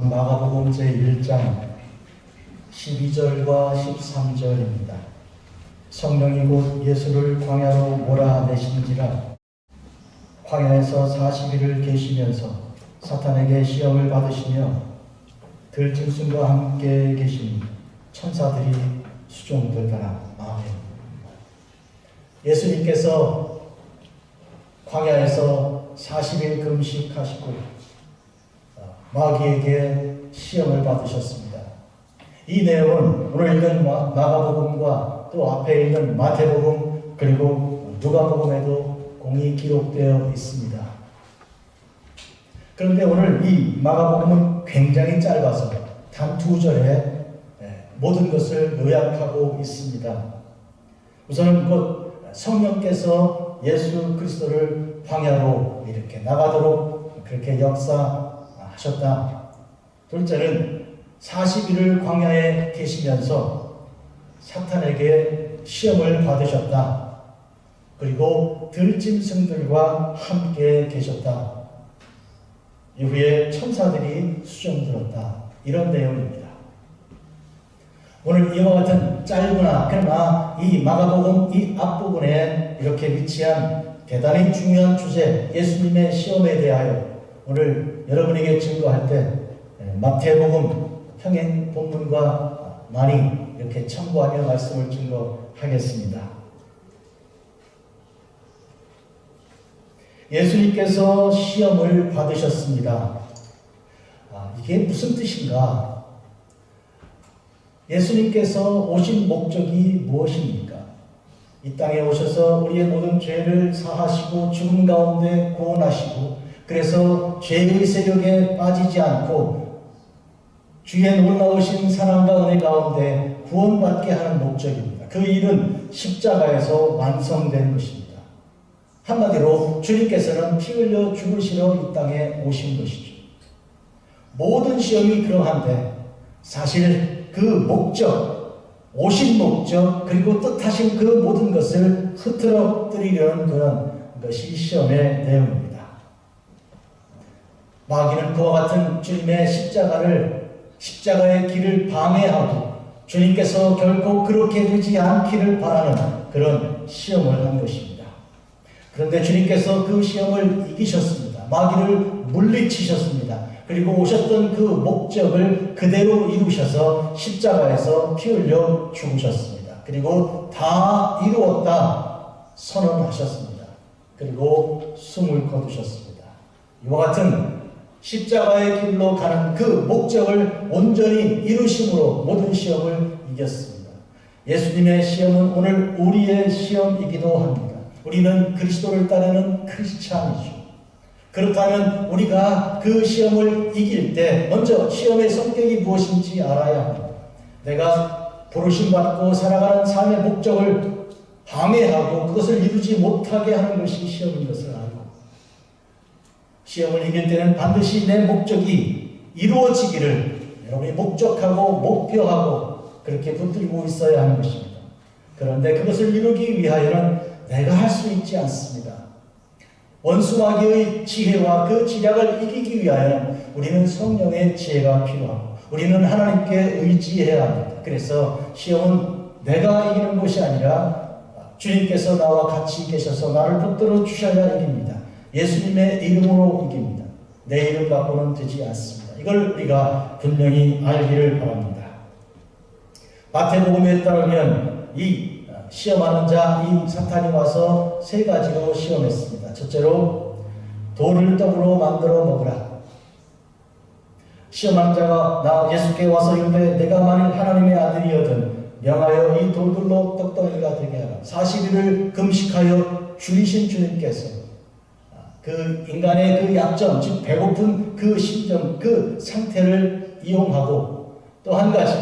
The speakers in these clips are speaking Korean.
마가복음 제1장 12절과 13절입니다. 성령이 곧 예수를 광야로 몰아내신지라 광야에서 40일을 계시면서 사탄에게 시험을 받으시며 들짐승과 함께 계신 천사들이 수종들더라. 아멘. 예수님께서 광야에서 40일 금식하시고 마귀에게 시험을 받으셨습니다. 이 내용은 오늘 읽은 마가복음과 또 앞에 있는 마태복음 그리고 누가복음에도 공히 기록되어 있습니다. 그런데 오늘 이 마가복음은 굉장히 짧아서 단 2절에 모든 것을 요약하고 있습니다. 우선은 곧 성령께서 예수 그리스도를 광야로 이렇게 나가도록 그렇게 역사하셨다. 둘째는 40일을 광야에 계시면서 사탄에게 시험을 받으셨다. 그리고 들짐승들과 함께 계셨다. 이후에 천사들이 수종들었다. 이런 내용입니다. 오늘 이와 같은 짧으나 그러나 이 마가복음 이 앞부분에 이렇게 위치한 대단히 중요한 주제 예수님의 시험에 대하여 오늘 여러분에게 증거할 때 마태복음 평행 본문과 많이 이렇게 참고하며 말씀을 증거하겠습니다. 예수님께서 시험을 받으셨습니다. 이게 무슨 뜻인가? 예수님께서 오신 목적이 무엇입니까? 이 땅에 오셔서 우리의 모든 죄를 사하시고 죽음 가운데 구원하시고 그래서 죄의 세력에 빠지지 않고 주의 놀라우신 사랑과 은혜 가운데 구원받게 하는 목적입니다. 그 일은 십자가에서 완성된 것입니다. 한마디로 주님께서는 피 흘려 죽으시러 이 땅에 오신 것이죠. 모든 시험이 그러한데 사실 그 목적, 오신 목적 그리고 뜻하신 그 모든 것을 흐트러뜨리려는 그런 것이 시험의 내용입니다. 마귀는 그와 같은 주님의 십자가의 길을 방해하고 주님께서 결코 그렇게 되지 않기를 바라는 그런 시험을 한 것입니다. 그런데 주님께서 그 시험을 이기셨습니다. 마귀를 물리치셨습니다. 그리고 오셨던 그 목적을 그대로 이루셔서 십자가에서 피 흘려 죽으셨습니다. 그리고 다 이루었다 선언하셨습니다. 그리고 숨을 거두셨습니다. 이와 같은 십자가의 길로 가는 그 목적을 온전히 이루심으로 모든 시험을 이겼습니다. 예수님의 시험은 오늘 우리의 시험이기도 합니다. 우리는 그리스도를 따르는 크리스찬이죠. 그렇다면 우리가 그 시험을 이길 때 먼저 시험의 성격이 무엇인지 알아야 합니다. 내가 부르심받고 살아가는 삶의 목적을 방해하고 그것을 이루지 못하게 하는 것이 시험인 것을 알고 시험을 이길 때는 반드시 내 목적이 이루어지기를 여러분이 목적하고 목표하고 그렇게 붙들고 있어야 하는 것입니다. 그런데 그것을 이루기 위하여는 내가 할 수 있지 않습니다. 원수 마귀의 지혜와 그 지략을 이기기 위하여는 우리는 성령의 지혜가 필요하고 우리는 하나님께 의지해야 합니다. 그래서 시험은 내가 이기는 것이 아니라 주님께서 나와 같이 계셔서 나를 붙들어 주셔야 이깁니다. 예수님의 이름으로 이깁니다. 내 이름 갖고는 되지 않습니다. 이걸 우리가 분명히 알기를 바랍니다. 마태복음에 따르면 이 시험하는 자, 이 사탄이 와서 3가지로 시험했습니다. 첫째로 돌을 떡으로 만들어 먹으라. 시험하는 자가 나 예수께 와서 이르되 내가 만일 하나님의 아들이거든 명하여 이 돌들로 떡덩이가 되게 하라. 40일을 금식하여 죽이신 주님께서 그 인간의 그 약점, 즉 배고픈 그 심정, 그 상태를 이용하고 또 한 가지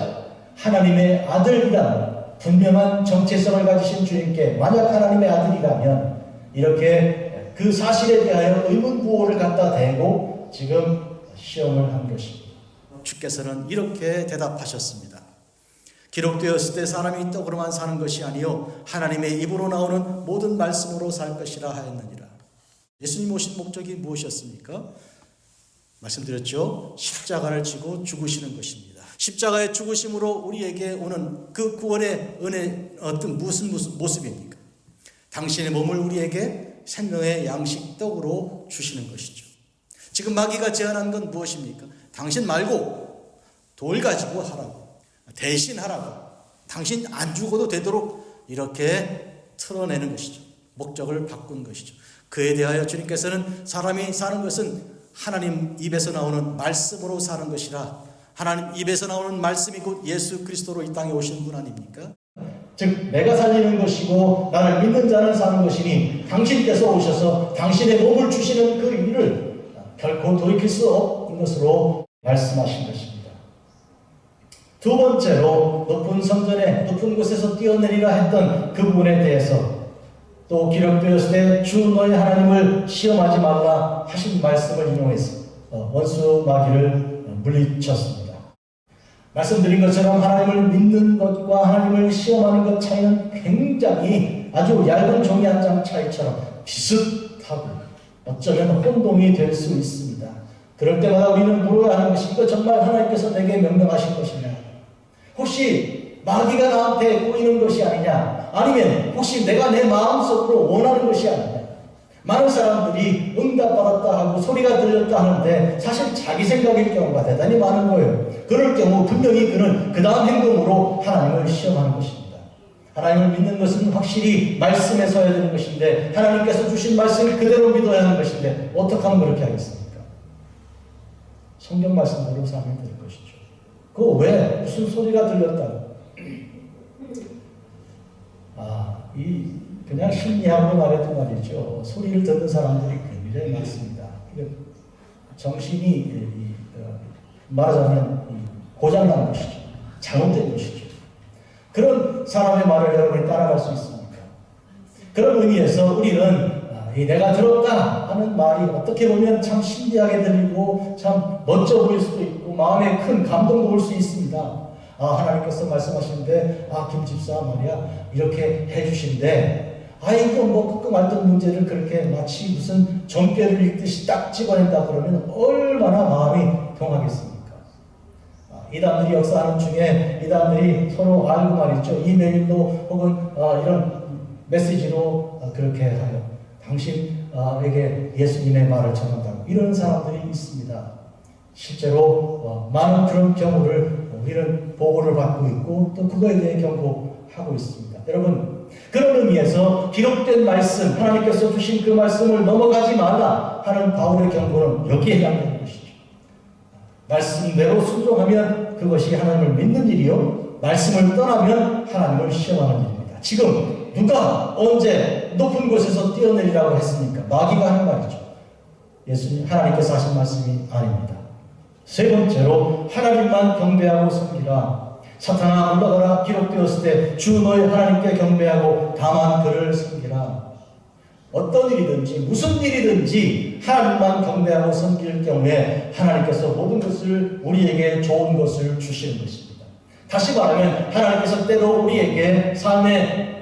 하나님의 아들이라는 분명한 정체성을 가지신 주님께 만약 하나님의 아들이라면 이렇게 그 사실에 대하여 의문부호를 갖다 대고 지금 시험을 한 것입니다. 주께서는 이렇게 대답하셨습니다. 기록되었을 때 사람이 떡으로만 사는 것이 아니요 하나님의 입으로 나오는 모든 말씀으로 살 것이라 하였느니라. 예수님 오신 목적이 무엇이었습니까? 말씀드렸죠. 십자가를 지고 죽으시는 것입니다. 십자가의 죽으심으로 우리에게 오는 그 구원의 은혜 어떤 무슨 모습입니까? 당신의 몸을 우리에게 생명의 양식 떡으로 주시는 것이죠. 지금 마귀가 제안한 건 무엇입니까? 당신 말고 돌 가지고 하라고, 대신 하라고, 당신 안 죽어도 되도록 이렇게 틀어내는 것이죠. 목적을 바꾼 것이죠. 그에 대하여 주님께서는 사람이 사는 것은 하나님 입에서 나오는 말씀으로 사는 것이라, 하나님 입에서 나오는 말씀이 곧 예수 그리스도로 이 땅에 오신 분 아닙니까? 즉 내가 살리는 것이고 나를 믿는 자는 사는 것이니 당신께서 오셔서 당신의 몸을 주시는 그 일을 결코 돌이킬 수 없는 것으로 말씀하신 것입니다. 두 번째로 높은 성전에 높은 곳에서 뛰어내리라 했던 그 부분에 대해서 또 기록되었을 때 주 너희 하나님을 시험하지 말라 하신 말씀을 인용해서 원수 마귀를 물리쳤습니다. 말씀드린 것처럼 하나님을 믿는 것과 하나님을 시험하는 것 차이는 굉장히 아주 얇은 종이 한 장 차이처럼 비슷하고 어쩌면 혼동이 될 수 있습니다. 그럴 때마다 우리는 물어야 하는 것이 이거 정말 하나님께서 내게 명령하신 것이냐? 혹시 마귀가 나한테 꼬이는 것이 아니냐? 아니면 혹시 내가 내 마음속으로 원하는 것이 아니냐? 많은 사람들이 응답받았다 하고 소리가 들렸다 하는데 사실 자기 생각일 경우가 대단히 많은 거예요. 그럴 경우 분명히 그는 그 다음 행동으로 하나님을 시험하는 것입니다. 하나님을 믿는 것은 확실히 말씀에 서야 되는 것인데 하나님께서 주신 말씀을 그대로 믿어야 하는 것인데 어떻게 하면 그렇게 하겠습니까? 성경 말씀대로 살면 될 것이죠. 그거 왜? 무슨 소리가 들렸다고? 그냥 심리학으로 말해도 말이죠. 소리를 듣는 사람들이 굉장히 많습니다. 정신이 말하자면 고장난 것이죠. 잘못된 것이죠. 그런 사람의 말을 여러분이 따라갈 수 있습니까? 그런 의미에서 우리는 내가 들었다 하는 말이 어떻게 보면 참 신기하게 들리고 참 멋져 보일 수도 있고 마음에 큰 감동도 올 수 있습니다. 하나님께서 말씀하시는데 김 집사 말이야 이렇게 해주신대. 이거 뭐 끄끔 앓던 문제를 그렇게 마치 무슨 정죄를 읽듯이 딱 집어낸다 그러면 얼마나 마음이 동하겠습니까? 이단들이 역사하는 중에 이단들이 서로 알고 말이죠. 이메일로 혹은 이런 메시지로 그렇게 하여 당신에게 예수님의 말을 전한다고 이런 사람들이 있습니다. 실제로 많은 그런 경우를 우리는 보고를 받고 있고 또 그거에 대해 경고하고 있습니다. 여러분 그런 의미에서 기록된 말씀 하나님께서 주신 그 말씀을 넘어가지 말라 하는 바울의 경고는 여기에 해당되는 것이죠. 말씀대로 순종하면 그것이 하나님을 믿는 일이요 말씀을 떠나면 하나님을 시험하는 일입니다. 지금 누가 언제 높은 곳에서 뛰어내리라고 했습니까? 마귀가 하는 말이죠. 예수님 하나님께서 하신 말씀이 아닙니다. 세 번째로 하나님만 경배하고 섬기라. 사탄아 물러가라 기록되었을 때 주 너희 하나님께 경배하고 다만 그를 섬기라. 어떤 일이든지 무슨 일이든지 하나님만 경배하고 섬길 경우에 하나님께서 모든 것을 우리에게 좋은 것을 주시는 것입니다. 다시 말하면 하나님께서 때로 우리에게 삶의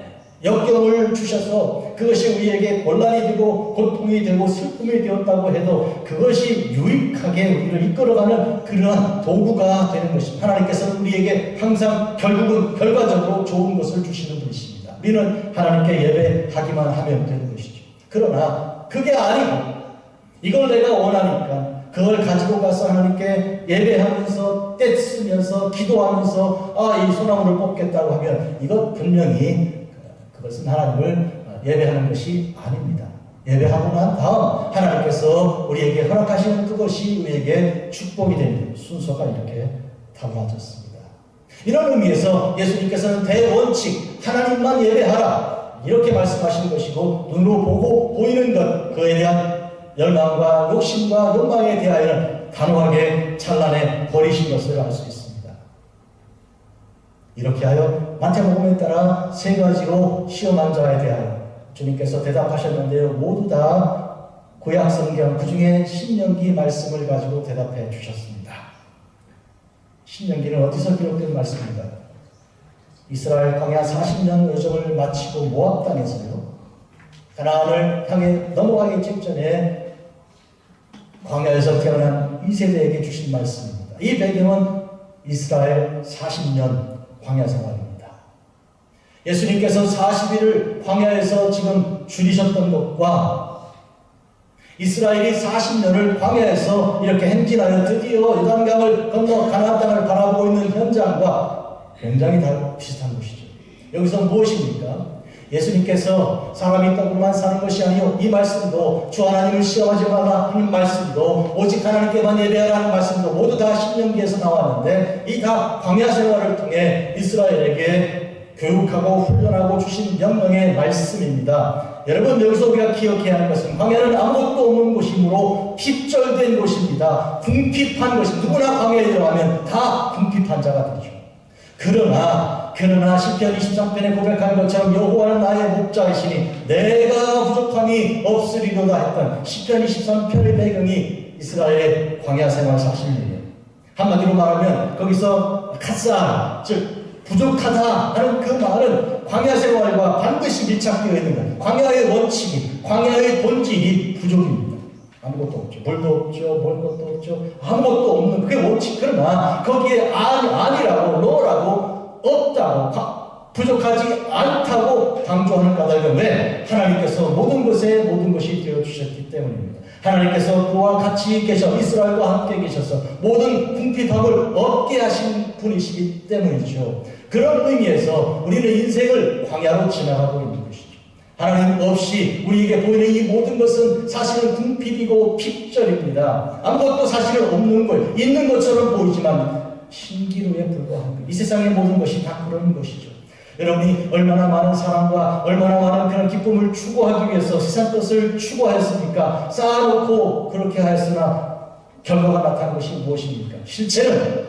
역경을 주셔서 그것이 우리에게 곤란이 되고 고통이 되고 슬픔이 되었다고 해도 그것이 유익하게 우리를 이끌어가는 그러한 도구가 되는 것입니다. 하나님께서는 우리에게 항상 결국은 결과적으로 좋은 것을 주시는 분이십니다. 우리는 하나님께 예배하기만 하면 되는 것이죠. 그러나 그게 아니고 이걸 내가 원하니까 그걸 가지고 가서 하나님께 예배하면서 떼쓰면서 기도하면서 이 소나무를 뽑겠다고 하면 이것 분명히 그것은 하나님을 예배하는 것이 아닙니다. 예배하고 난 다음 하나님께서 우리에게 허락하시는 그것이 우리에게 축복이 되는 순서가 이렇게 달라졌습니다. 이런 의미에서 예수님께서는 대원칙 하나님만 예배하라 이렇게 말씀하신 것이고 눈으로 보고 보이는 것 그에 대한 열망과 욕심과 욕망에 대하여는 단호하게 찬란해 버리신 것을 알 수 있습니다. 이렇게 하여 마태복음에 따라 세 가지로 시험한 자에 대하여 주님께서 대답하셨는데요. 모두 다 구약성경 그 중에 신명기 말씀을 가지고 대답해 주셨습니다. 신명기는 어디서 기록된 말씀입니다? 이스라엘 광야 40년 여정을 마치고 모압 땅에서요. 가나안을 향해 넘어가기 직전에 광야에서 태어난 지난 이 세대에게 주신 말씀입니다. 이 배경은 이스라엘 40년 광야 생활입니다. 예수님께서 40일을 광야에서 지금 줄이셨던 것과 이스라엘이 40년을 광야에서 이렇게 행진하여 드디어 요단강을 건너 가나안 땅을 바라보고 있는 현장과 굉장히 비슷한 것이죠. 여기서 무엇입니까? 예수님께서 사람이 떡으로만 사는 것이 아니요, 이 말씀도 주 하나님을 시험하지 말라 하는 말씀도 오직 하나님께만 예배하라는 말씀도 모두 다 신명기에서 나왔는데 이 다 광야 생활을 통해 이스라엘에게 교육하고 훈련하고 주신 명령의 말씀입니다. 여러분, 여기서 우리가 기억해야 하는 것은 광야는 아무것도 없는 곳이므로 핍절된 곳입니다. 궁핍한 것이, 누구나 광야에 들어가면 다 궁핍한 자가 되죠. 그러나 시편 23편에 고백한 것처럼 여호와는 나의 목자이시니 내가 부족함이 없으리로다 했던 시편 23편의 배경이 이스라엘의 광야 생활 40년이에요. 한마디로 말하면 거기서 카사, 즉 부족하다 하는 그 말은 광야 생활과 반드시 밀착되어 있는 거예요. 광야의 원칙이, 광야의 본질이 부족입니다. 아무것도 없죠. 물도 없죠. 먹을 것도 없죠. 아무것도 없는 그게 원칙. 그러나 거기에 아니라고, 노라고, 없다고, 부족하지 않다고 강조하는 까닭은 왜? 하나님께서 모든 것에 모든 것이 되어주셨기 때문입니다. 하나님께서 그와 같이 계셔 이스라엘과 함께 계셔서 모든 궁핍함을 없게 하신 분이시기 때문이죠. 그런 의미에서 우리는 인생을 광야로 지나가고 있는 것이죠. 하나님 없이 우리에게 보이는 이 모든 것은 사실은 궁핍이고 핍절입니다. 아무것도 사실은 없는 것, 있는 것처럼 보이지만 신기루에 불과한 것. 이 세상의 모든 것이 다 그런 것이죠. 여러분이 얼마나 많은 사랑과 얼마나 많은 그런 기쁨을 추구하기 위해서 세상 것을 추구하였습니까? 쌓아놓고 그렇게 하였으나 결과가 나타난 것이 무엇입니까? 실체는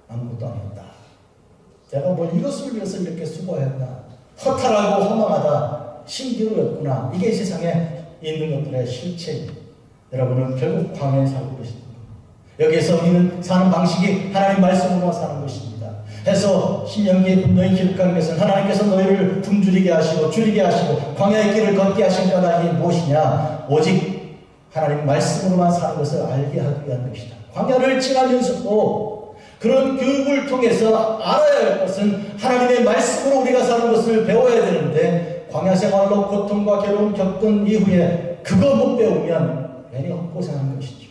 아무것도 아니다. 내가 뭘 이것을 위해서 이렇게 수고했나? 허탈하고 허망하다. 신기루였구나. 이게 이 세상에 있는 것들의 실체입니다. 여러분은 결국 광야에 살고 계십니다. 여기에서 우리는 사는 방식이 하나님 말씀으로 사는 것입니다. 해서 신명기에 분명히 기록한 것은 하나님께서 너희를 굶주리게 하시고 줄이게 하시고 광야의 길을 걷게 하신 까닭이 무엇이냐? 오직 하나님 말씀으로만 사는 것을 알게 하기 위한 것이다. 광야를 지나면서도 그런 교육을 통해서 알아야 할 것은 하나님의 말씀으로 우리가 사는 것을 배워야 되는데 광야 생활로 고통과 괴로움 겪은 이후에 그거 못 배우면 괜히 헛고생하는 것이죠.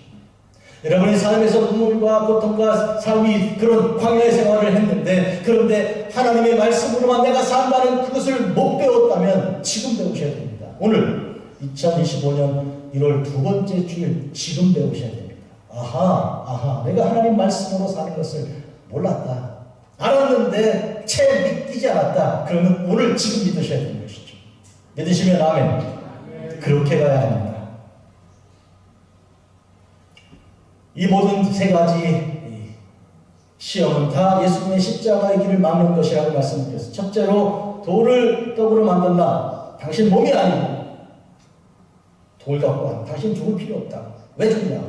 여러분의 삶에서 눈물과 고통과 삶이 그런 광야의 생활을 했는데 그런데 하나님의 말씀으로만 내가 산다는 그것을 못 배웠다면 지금 배우셔야 됩니다. 오늘 2025년 1월 두 번째 주일 지금 배우셔야 됩니다. 아하, 내가 하나님 말씀으로 사는 것을 몰랐다. 알았는데 채 믿기지 않았다. 그러면 오늘 지금 믿으셔야 되는 것이죠. 믿으시면 아멘. 그렇게 가야 합니다. 이 모든 세 가지 시험은 다 예수님의 십자가의 길을 막는 것이라고 말씀드렸습니다. 첫째로 돌을 떡으로 만든다. 당신 몸이 아니고 돌 갖고 와. 당신 죽을 필요 없다. 왜 죽냐?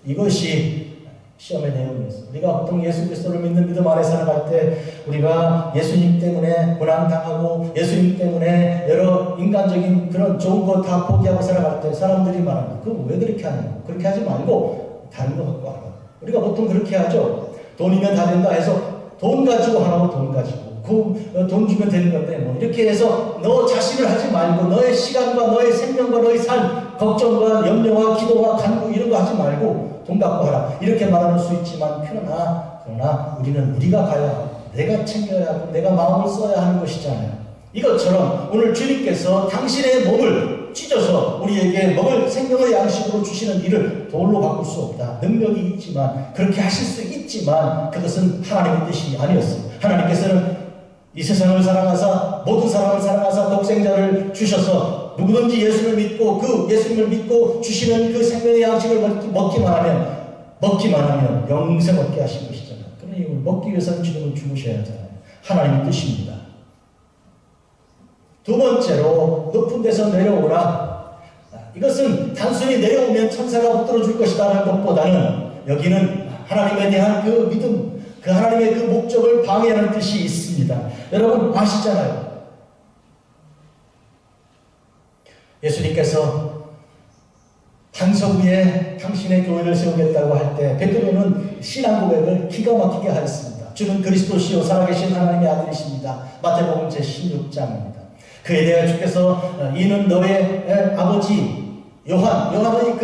이것이 시험의 내용이었습니다. 우리가 보통 예수 그리스도를 믿는 믿음 안에 살아갈 때 우리가 예수님 때문에 고난당하고 예수님 때문에 여러 인간적인 그런 좋은 것 다 포기하고 살아갈 때 사람들이 말합니다. 그럼 왜 그렇게 하냐? 그렇게 하지 말고 다른 거 갖고 하라. 우리가 보통 그렇게 하죠. 돈이면 다 된다 해서 돈 가지고 하라고 돈 가지고 그 돈 주면 되는 건데 뭐 이렇게 해서 너 자신을 하지 말고 너의 시간과 너의 생명과 너의 삶 걱정과 염려와 기도와 간구 이런 거 하지 말고 돈 갖고 하라. 이렇게 말할 수 있지만 그러나 우리는 우리가 가야 하고 내가 챙겨야 하고 내가 마음을 써야 하는 것이잖아요. 이것처럼 오늘 주님께서 당신의 몸을 찢어서 우리에게 먹을 생명의 양식으로 주시는 일을 돌로 바꿀 수 없다. 능력이 있지만 그렇게 하실 수 있지만 그것은 하나님의 뜻이 아니었습니다. 하나님께서는 이 세상을 사랑하사 모든 사람을 사랑하사 독생자를 주셔서 누구든지 예수를 믿고 그 예수님을 믿고 주시는 그 생명의 양식을 먹기만 하면 영생 얻게 하신 것이잖아요. 그러니 이걸 먹기 위해서는 주님은 죽으셔야 하잖아요. 하나님의 뜻입니다. 두 번째로 높은 데서 내려오라. 이것은 단순히 내려오면 천사가 붙들어 줄 것이라는 것보다는 여기는 하나님에 대한 그 믿음, 그 하나님의 그 목적을 방해하는 뜻이 있습니다. 여러분 아시잖아요. 예수님께서 반석 위에 당신의 교회를 세우겠다고 할 때 베드로는 신앙 고백을 기가 막히게 하였습니다. 주는 그리스도시요 살아계신 하나님의 아들이십니다. 마태복음 제16장입니다. 그에 대해 주께서 이는 너의 아버지 요한의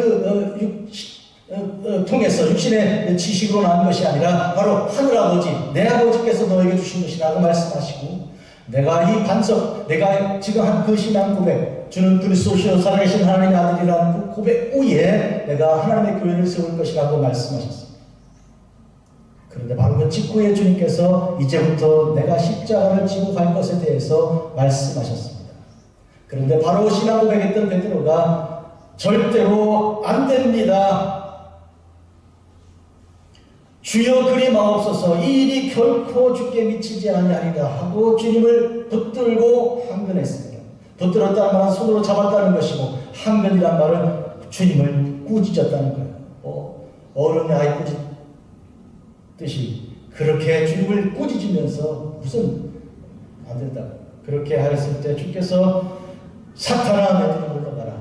통해서 육신의 지식으로 나온 것이 아니라 바로 하늘아버지 내 아버지께서 너에게 주신 것이라고 말씀하시고, 내가 이 반석, 내가 지금 한 그 신앙 고백, 주는 그리스도시요 살아계신 하나님의 아들이라는 그 고백 후에 내가 하나님의 교회를 세울 것이라고 말씀하셨습니다. 그런데 바로 그 직후에 주님께서 이제부터 내가 십자가를 지고 갈 것에 대해서 말씀하셨습니다. 그런데 바로 신앙 고백했던 베드로가 절대로 안 됩니다. 주여 그리 마옵소서, 이 일이 결코 주께 미치지 아니하리라 하고 주님을 붙들고 항변했습니다. 붙들었다는 말은 손으로 잡았다는 것이고, 항변이란 말은 주님을 꾸짖었다는 거예요. 어른의 아이 꾸짖듯이 그렇게 주님을 꾸짖으면서 무슨 안 된다고 그렇게 하였을 때 주께서 사탄아 너희는 물러가라.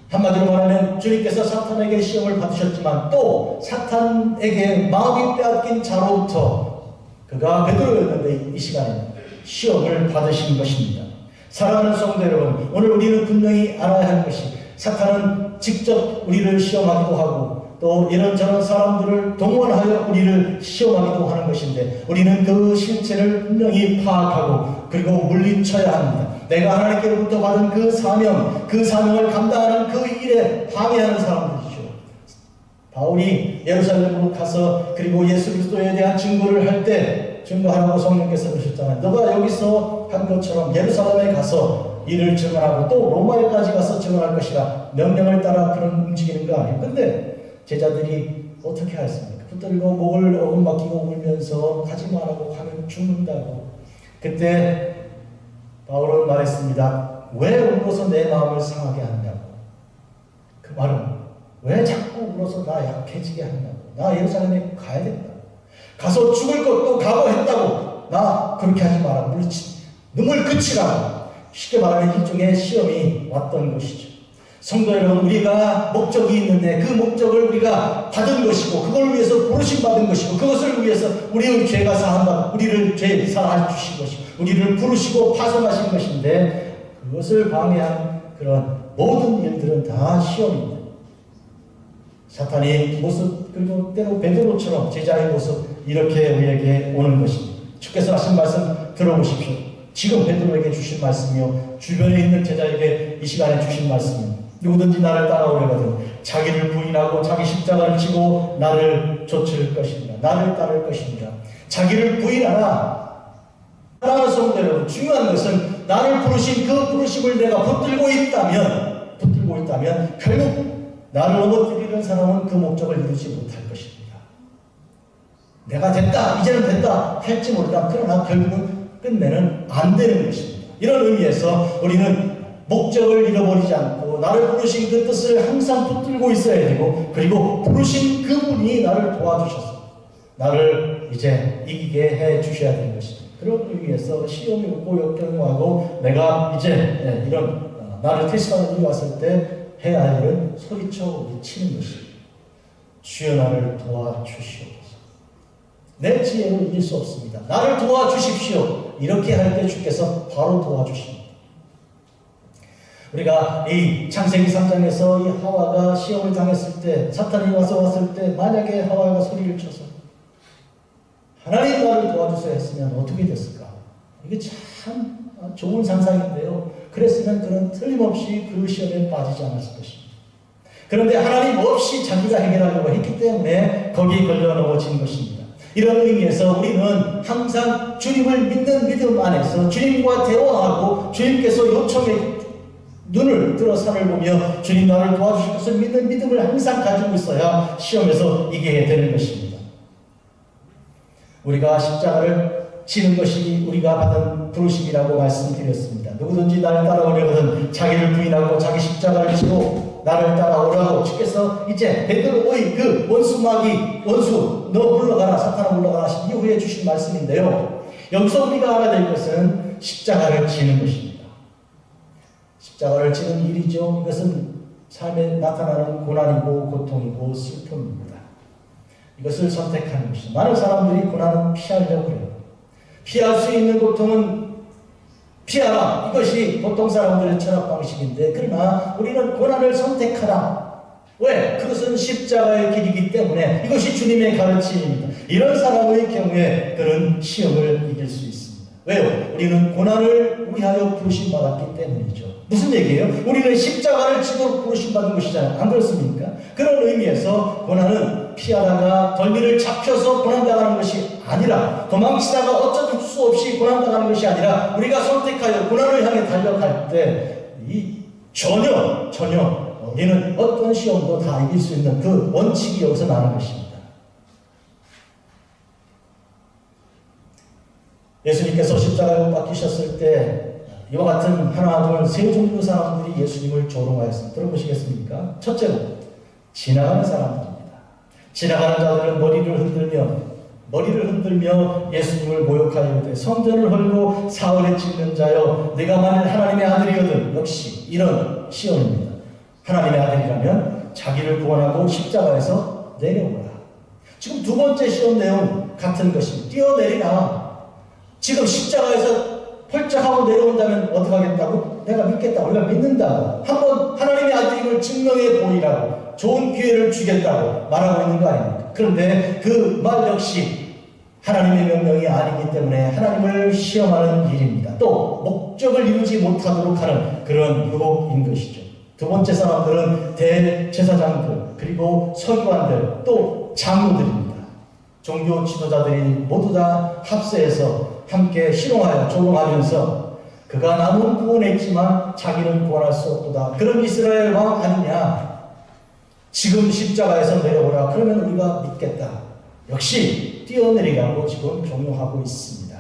한마디로 말하면 주님께서 사탄에게 시험을 받으셨지만 또 사탄에게 마음이 빼앗긴 자로부터, 그가 베드로였는데 이 시간에 시험을 받으신 것입니다. 사랑하는 성도 여러분, 오늘 우리는 분명히 알아야 할 것이, 사탄은 직접 우리를 시험하기도 하고 또 이런저런 사람들을 동원하여 우리를 시험하기도 하는 것인데, 우리는 그 실체를 분명히 파악하고 그리고 물리쳐야 합니다. 내가 하나님께로부터 받은 그 사명을 감당하는 그 일에 방해하는 사람들이죠. 바울이 예루살렘으로 가서 그리고 예수 그리스도에 대한 증거를 할 때 증거하라고 성령께서 그러셨잖아요. 너가 여기서 한 것처럼 예루살렘에 가서 이를 증언하고 또 로마에까지 가서 증언할 것이라 명령을 따라 그런 움직이는 거 아니에요. 근데 제자들이 어떻게 하였습니까? 붙들고 목을 어금막히고 울면서 가지 말라고 하면 죽는다고. 그때 바울은 말했습니다. 왜 울어서 내 마음을 상하게 하냐고. 그 말은 왜 자꾸 울어서 나 약해지게 하냐고. 나 예루살렘에 가야 된다. 가서 죽을 것도 각오했다고. 나 그렇게 하지 마라. 물리치 눈물 그치라고. 쉽게 말하면 일종의 시험이 왔던 것이죠. 성도 여러분, 우리가 목적이 있는데 그 목적을 우리가 받은 것이고 그걸 위해서 부르심 받은 것이고 그것을 위해서 우리의 죄가 사한다. 우리를 죄 사하여 주신 것이고 우리를 부르시고 파송하신 것인데, 그것을 방해한 그런 모든 일들은 다 시험입니다. 사탄의 모습, 그리고 때로 베드로처럼 제자의 모습, 이렇게 우리에게 오는 것입니다. 주께서 하신 말씀 들어보십시오. 지금 베드로에게 주신 말씀이요, 주변에 있는 제자에게 이 시간에 주신 말씀입니다. 누구든지 나를 따라오려거든 자기를 부인하고 자기 십자가를 지고 나를 좇을 것입니다. 나를 따를 것입니다. 자기를 부인하라. 사랑하는 성도 여러분, 중요한 것은 나를 부르신 그 부르심을 내가 붙들고 있다면 결국 나를 넘어뜨리는 사람은 그 목적을 이루지 못할 것입니다. 내가 됐다, 이제는 됐다 할지 모르다. 그러나 결국은 끝내는 안 되는 것입니다. 이런 의미에서 우리는 목적을 잃어버리지 않고 나를 부르신 그 뜻을 항상 붙들고 있어야 되고, 그리고 부르신 그분이 나를 도와주셔서 나를 이제 이기게 해 주셔야 되는 것입니다. 그런 의미에서 시험이 오고 역경하고 내가 이제 이런 나를 테스트하는 일이 왔을 때 해야 할 일은 소리쳐 외치는 것입니다. 주여 나를 도와주시옵소서. 내 지혜로 이길 수 없습니다. 나를 도와주십시오. 이렇게 할 때 주께서 바로 도와주십니다. 우리가 이 창세기 3장에서 이 하와가 시험을 당했을 때, 사탄이 왔을 때 만약에 하와가 소리를 쳐서 하나님 나를 도와주세요 했으면 어떻게 됐을까? 이게 참 좋은 상상인데요. 그랬으면 그는 틀림없이 그 시험에 빠지지 않았을 것입니다. 그런데 하나님 없이 자기가 해결하려고 했기 때문에 거기에 걸려 넘어진 것입니다. 이런 의미에서 우리는 항상 주님을 믿는 믿음 안에서 주님과 대화하고 주님께서 요청에 눈을 들어 산을 보며 주님 나를 도와주실 것을 믿는 믿음을 항상 가지고 있어야 시험에서 이기게 되는 것입니다. 우리가 십자가를 지는 것이 우리가 받은 부르심이라고 말씀드렸습니다. 누구든지 나를 따라오려거든 자기를 부인하고 자기 십자가를 지고 나를 따라오라고 주께서 이제 베드로의 그 원수 너 물러가라, 사탄아 물러가라 하신 이후에 주신 말씀인데요. 여기서 우리가 알아야 될 것은 십자가를 지는 것입니다. 십자가를 지는 일이죠. 이것은 삶에 나타나는 고난이고 고통이고 슬픔입니다. 이것을 선택하는 것이 많은 사람들이 고난은 피하려고 해요. 피할 수 있는 고통은 피하라. 이것이 보통 사람들의 철학 방식인데 그러나 우리는 고난을 선택하라. 왜? 그것은 십자가의 길이기 때문에 이것이 주님의 가르침입니다. 이런 사람의 경우에 그는 시험을 이길 수 있습니다. 왜요? 우리는 고난을 위하여 부르심받았기 때문이죠. 무슨 얘기예요? 우리는 십자가를 지고 부르심받은 것이잖아요. 안 그렇습니까? 그런 의미에서 고난은 피하다가 덜미를 잡혀서 고난당하는 것이 아니라 도망치다가 어쩔 수 없이 고난당하는 것이 아니라 우리가 선택하여 고난을 향해 달려갈 때 전혀 우리는 어떤 시험도 다 이길 수 있는 그 원칙이 여기서 나는 것입니다. 예수님께서 십자가에 못 박히셨을 때 이와 같은 하나, 둘, 세 종류 사람들이 예수님을 조롱하였습니다. 들어보시겠습니까? 첫째로 지나가는 사람들입니다. 지나가는 자들은 머리를 흔들며 예수님을 모욕하여 이르되 성전을 헐고 사흘에 찍는 자여 네가 만일 하나님의 아들이거든. 역시 이런 시험입니다. 하나님의 아들이라면 자기를 구원하고 십자가에서 내려오라. 지금 두 번째 시험 내용 같은 것입니다. 뛰어내리라. 지금 십자가에서 펄쩍하고 내려온다면 어떻게 하겠다고? 내가 믿겠다고. 우리가 믿는다고. 한번 하나님의 아들임을 증명해 보이라고. 좋은 기회를 주겠다고 말하고 있는 거 아닙니까? 그런데 그 말 역시 하나님의 명령이 아니기 때문에 하나님을 시험하는 일입니다. 또 목적을 이루지 못하도록 하는 그런 유혹인 것이죠. 두 번째 사람들은 대제사장들, 그리고 서기관들, 또 장로들입니다. 종교 지도자들이 모두 다 합세해서 함께 희롱하여 조롱하면서 그가 남은 구원했지만 자기는 구원할 수 없도다. 그런 이스라엘 왕 아니냐. 지금 십자가에서 내려오라. 그러면 우리가 믿겠다. 역시 뛰어내리라고 지금 종용하고 있습니다.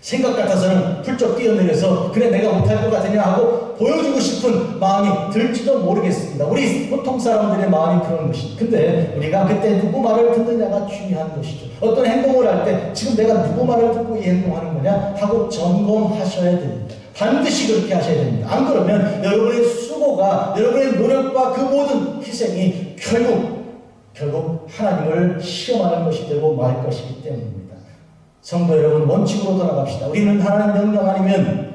생각 같아서는 훌쩍 뛰어내려서 그래 내가 못할 것 같으냐 하고 보여주고 싶은 마음이 들지도 모르겠습니다. 우리 보통 사람들의 마음이 그런 것입니다. 근데 우리가 그때 누구 말을 듣느냐가 중요한 것이죠. 어떤 행동을 할 때 지금 내가 누구 말을 듣고 이 행동하는 거냐 하고 점검하셔야 됩니다. 반드시 그렇게 하셔야 됩니다. 안 그러면 여러분의 수고가, 여러분의 노력과 그 모든 희생이 결국 하나님을 시험하는 것이 되고 말 것이기 때문입니다. 성도 여러분, 원칙으로 돌아갑시다. 우리는 하나님 명령 아니면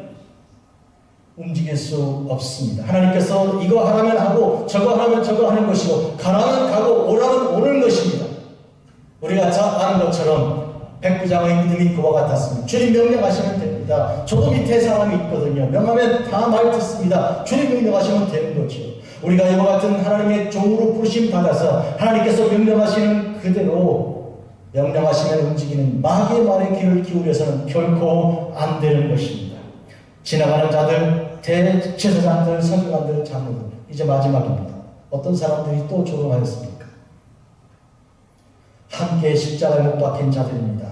움직일 수 없습니다. 하나님께서 이거 하라면 하고 저거 하라면 저거 하는 것이고 가라면 가고 오라면 오는 것입니다. 우리가 잘 아는 것처럼 백부장의 믿음이 그와 같았습니다. 주님 명령하시면 됩니다. 저도 밑에 사람이 있거든요. 명하면 다 말 듣습니다. 주님 명령하시면 되는 거죠. 우리가 이와 같은 하나님의 종으로 부르심 받아서 하나님께서 명령하시는 그대로 명령하시면 움직이는 마귀의 말에 귀를 기울여서는 결코 안 되는 것입니다. 지나가는 자들, 대제사장들, 서기관들, 장로들. 이제 마지막입니다. 어떤 사람들이 또 조롱하였습니까? 함께 십자가에 못 박힌 자들입니다.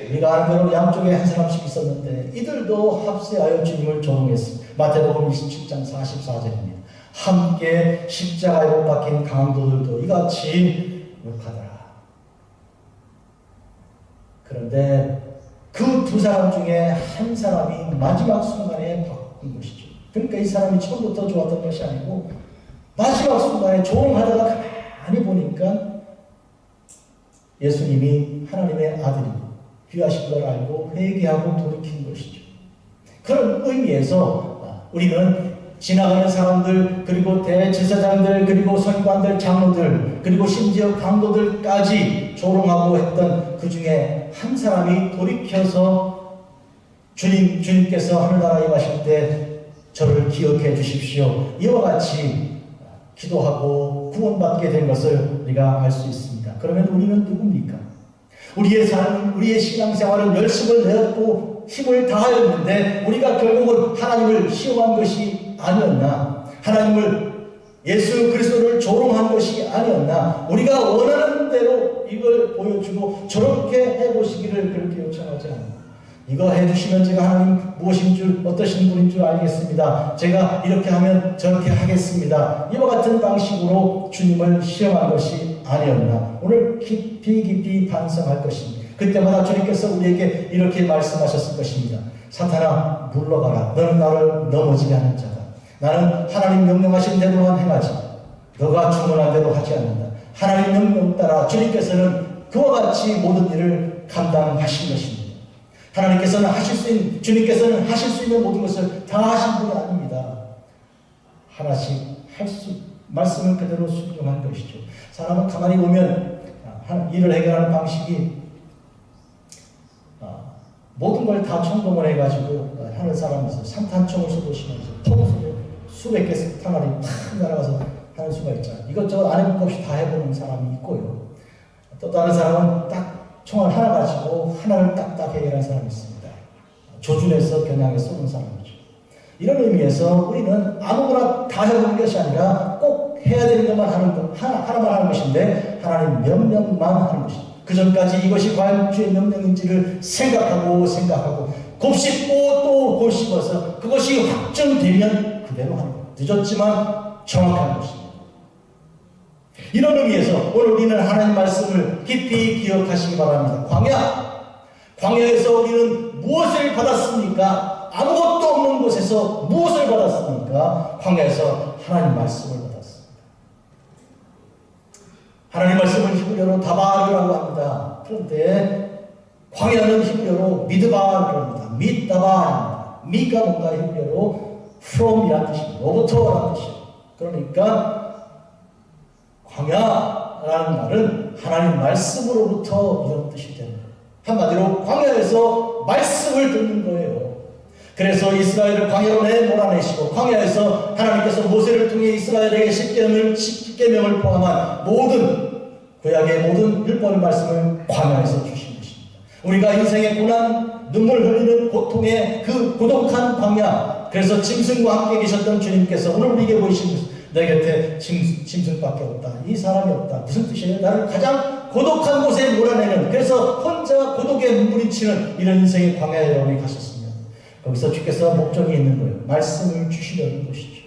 우리가 아는 대로 양쪽에 한 사람씩 있었는데 이들도 합세하여 주님을 조롱했습니다. 마태복음 27장 44절입니다. 함께 십자가에 못 박힌 강도들도 이같이 욕하더라. 그런데 그 두 사람 중에 한 사람이 마지막 순간에 바꾼 것이죠. 그러니까 이 사람이 처음부터 좋았던 것이 아니고 마지막 순간에 조롱하다가 가만히 보니까 예수님이 하나님의 아들이 귀하신 걸 알고 회개하고 돌이킨 것이죠. 그런 의미에서 우리는 지나가는 사람들, 그리고 대제사장들, 그리고 서기관들, 장로들, 그리고 심지어 강도들까지 조롱하고 했던 그 중에 한 사람이 돌이켜서 주님께서 하늘나라에 가실 때 저를 기억해 주십시오. 이와 같이 기도하고 구원받게 된 것을 우리가 알 수 있습니다. 그러면 우리는 누굽니까? 우리의 삶, 우리의 신앙생활은 열심을 내었고 힘을 다하였는데 우리가 결국은 하나님을 시험한 것이 아니었나? 하나님을 예수 그리스도를 조롱한 것이 아니었나? 우리가 원하는 대로 이걸 보여주고 저렇게 해보시기를 그렇게 요청하지 않나? 이거 해주시면 제가 하나님 무엇인 줄, 어떠신 분인 줄 알겠습니다. 제가 이렇게 하면 저렇게 하겠습니다. 이와 같은 방식으로 주님을 시험한 것이 아니었나? 오늘 깊이 반성할 것입니다. 그때마다 주님께서 우리에게 이렇게 말씀하셨을 것입니다. 사탄아, 물러가라. 너는 나를 넘어지게 하는 자다. 나는 하나님 명령하신 대로만 행하지 너가 주문한 대로 하지 않는다. 하나님 명령 따라 주님께서는 그와 같이 모든 일을 감당하신 것입니다. 하나님께서는 주님께서는 하실 수 있는 모든 것을 다 하신 분이 아닙니다. 하나씩 말씀을 그대로 순종한 것이죠. 사람은 가만히 보면 일을 해결하는 방식이 모든 걸 다 총동원 해가지고 하는 사람에서 산탄총을 쏘시면서 수백 개 탄알이 팍 날아가서 하는 수가 있잖아요. 이것저것 안 해볼 것 없이 다 해보는 사람이 있고요. 또 다른 사람은 딱 총알 하나 가지고 하나를 딱딱 해결하는 사람이 있습니다. 조준해서 겨냥해 쏘는 사람이죠. 이런 의미에서 우리는 아무거나 다 해보는 것이 아니라 꼭 해야 되는 것만 하나만 하는 것인데 하나님 명령만 하는 것입니다. 그 전까지 이것이 과연 주의 명령인지를 생각하고 곱씹고 또 곱씹어서 그것이 확정되면 그대로 하는 것. 늦었지만 정확한 것입니다. 이런 의미에서 오늘 우리는 하나님 말씀을 깊이 기억하시기 바랍니다. 광야에서 우리는 무엇을 받았습니까? 아무것도 없는 곳에서 무엇을 받았습니까? 광야에서 하나님 말씀을 받았습니다. 하나님 말씀을 히브리어로 다바르라고 합니다. 그런데 광야는 히브리어로 미드바르라고 합니다. mid다바르입니다. 미가 뭔가 히브리어로 from이라는 뜻입니다. 로부터라는 뜻입니다. 그러니까 광야라는 말은 하나님 말씀으로부터 이런 뜻이 되는 거예요. 한마디로 광야에서 말씀을 듣는 거예요. 그래서 이스라엘을 광야로 몰아내시고 광야에서 하나님께서 모세를 통해 이스라엘에게 십계명을 포함한 모든 구약의 모든 율법의 말씀을 광야에서 주신 것입니다. 우리가 인생의 고난, 눈물 흘리는 고통의 그 고독한 광야, 그래서 짐승과 함께 계셨던 주님께서 오늘 우리에게 보이신 것은 내 곁에 짐승밖에 없다. 이 사람이 없다. 무슨 뜻이에요? 나를 가장 고독한 곳에 몰아내는, 그래서 혼자 고독에 눈부리치는 이런 인생의 광야에 여러분이 가셨습니다. 거기서 주께서 목적이 있는 거예요. 말씀을 주시려는 것이죠.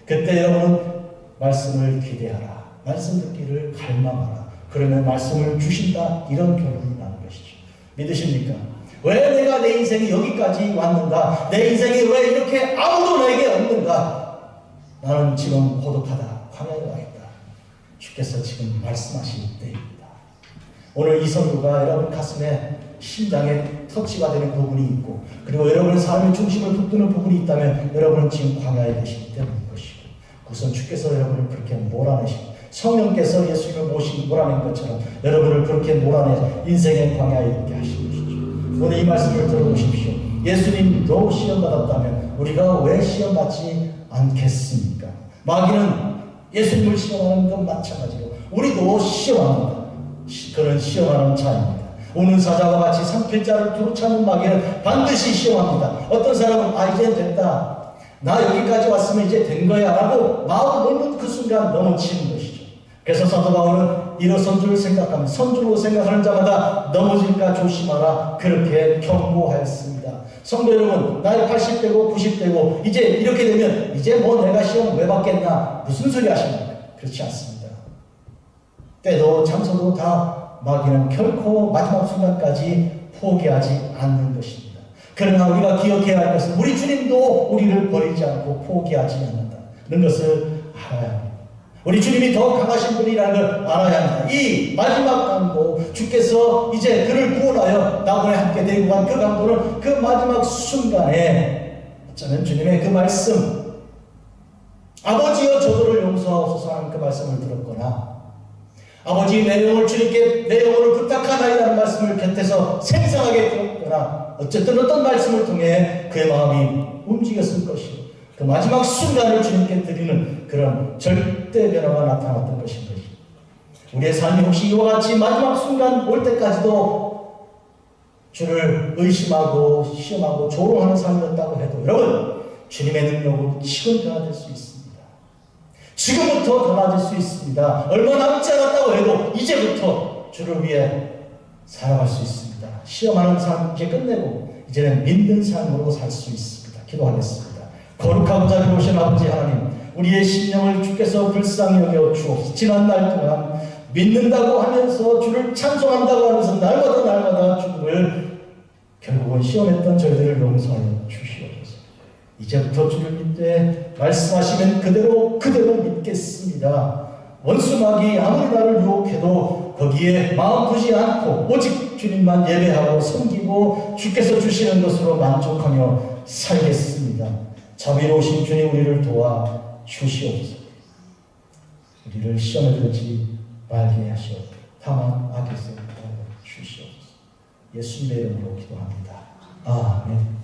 그때 여러분은 말씀을 기대하라. 말씀 듣기를 갈망하라. 그러면 말씀을 주신다. 이런 결론이 나는 것이죠. 믿으십니까? 왜 내가 내 인생이 여기까지 왔는가? 내 인생이 왜 이렇게 아무도 나에게 없는가? 나는 지금 고독하다. 광야에 와 있다. 주께서 지금 말씀하실 때입니다. 오늘 이 설교가 여러분 가슴에 심장에 터치가 되는 부분이 있고, 그리고 여러분의 삶의 중심을 붙드는 부분이 있다면 여러분은 지금 광야에 계시기 때문인 것이고, 우선 주께서 여러분을 그렇게 몰아내시고 성령께서 예수님을 몰아낸 것처럼 여러분을 그렇게 몰아내 인생의 광야에 있게 하신 것이죠. 오늘 이 말씀을 들어보십시오. 예수님도 시험받았다면 우리가 왜 시험받지 않겠습니까? 마귀는 예수님을 시험하는 것 마찬가지로 우리도 시험합니다. 그런 시험하는 자입니다. 우는 사자와 같이 삼킬 자를 두루 찾는 마귀는 반드시 시험합니다. 어떤 사람은 이제 됐다. 나 여기까지 왔으면 이제 된 거야 라고 마음을 먹는 그 순간 넘어지는 것이죠. 그래서 사도 바울은 일어선 줄 생각하면 선줄로 생각하는 자마다 넘어질까 조심하라 그렇게 경고하였습니다. 성도 여러분, 나이 80대고 90대고 이제 이렇게 되면 이제 뭐 내가 시험 왜 받겠나 무슨 소리 하십니까? 그렇지 않습니다. 때도 장소도 다 마귀는 결코 마지막 순간까지 포기하지 않는 것입니다. 그러나 우리가 기억해야 할 것은 우리 주님도 우리를 버리지 않고 포기하지 않는다는 것을 알아야 합니다. 우리 주님이 더 강하신 분이라는 걸 알아야 합니다. 이 마지막 강도, 주께서 이제 그를 구원하여 나무에 함께 데리고 간 그 강도는 그 마지막 순간에 어쩌면 주님의 그 말씀, 아버지여 저들을 용서하옵소서 하는 그 말씀을 들었거나, 아버지 내 영을 주님께 내 영혼을 부탁하나이라는 말씀을 곁에서 생생하게 들었거나, 어쨌든 어떤 말씀을 통해 그의 마음이 움직였을 것이고 그 마지막 순간을 주님께 드리는 그런 절대 변화가 나타났던 것인 것입니다. 우리의 삶이 혹시 이와 같이 마지막 순간 올 때까지도 주를 의심하고 시험하고 조롱하는 삶이었다고 해도 여러분, 주님의 능력으로 지금 변화될 수 있습니다. 지금부터 달라질 수 있습니다. 얼마 남지 않았다고 해도 이제부터 주를 위해 살아갈 수 있습니다. 시험하는 삶 이제 끝내고 이제는 믿는 삶으로 살 수 있습니다. 기도하겠습니다. 거룩하고 자비로우신 아버지 하나님, 우리의 심령을 주께서 불쌍히 여겨 주옵소서. 지난 날 동안 믿는다고 하면서 주를 찬송한다고 하면서 날마다 주를 결국은 시험했던 저희들을 용서하여 주시옵소서. 이제부터 주를 믿되 말씀하시면 그대로 믿겠습니다. 원수마귀 아무리 나를 유혹해도 거기에 마음 두지 않고 오직 주님만 예배하고 섬기고 주께서 주시는 것으로 만족하며 살겠습니다. 자비로우신 주님 우리를 도와 주시옵소서. 우리를 시험에 들지 말게 하시옵소서. 다만 악에서 주시옵소서. 예수님의 이름으로 기도합니다. 아멘.